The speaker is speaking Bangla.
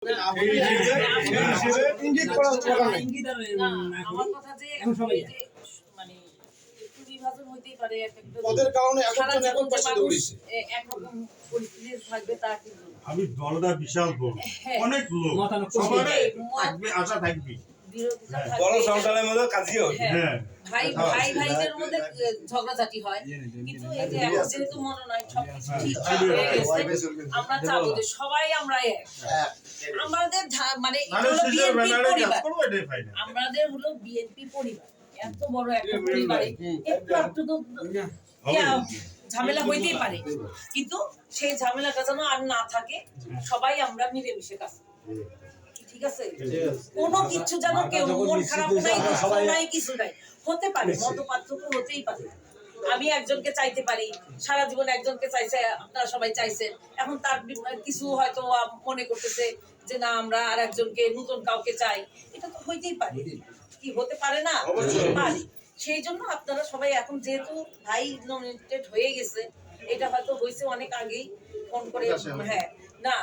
আমার কথা যে মানে একটু বিভাজন হইতেই পারে, ওদের কারণে একরকম পরিস্থিতি থাকবে তা কিন্তু আমি দলটা বিশাল বড়, অনেক লোক থাকবে, আশা থাকবে। বড় সংসারের মধ্যে কাজই হয়। ভাই ভাই ভাইদের মধ্যে ঝগড়াঝাটি হয়, কিন্তু এই যে এখন যেহেতু মনোনয়ন সবকিছু ঠিকঠাক হয়ে গেছে, আমরা চাবো যে সবাই আমরা এক। আমাদের মানে আমাদের হলো বিএনপি পরিবার, এত বড় একটা পরিবারে একটু একটু তো ঝামেলা হইতেই পারে, কিন্তু সেই ঝামেলাটা যেন আর না থাকে, সবাই আমরা মিলেমিশে কাজ করি। ঠিক আছে, কোনো কিছু যেন কেউ মন খারাপ নাই, কিছু নাই, হতে পারে মত পার্থক্য হতেই পারে। আমি একজনকে চাইতে পারি, সারা জীবন একজনকে চাইছে, আপনারা সবাই চাইছেন, এখন তার কিছু হয়তো মনে করতেছে যে না আমরা আর একজনকে নতুন কাউকে চাই, এটা তো হইতেই পারে, কি হতে পারে না, পারে। সেই জন্য আপনারা সবাই এখন যেহেতু ভাই নমিনেটেড হয়ে গেছে, এটা হয়তো হয়েছে অনেক আগেই ফোন করে, হ্যাঁ না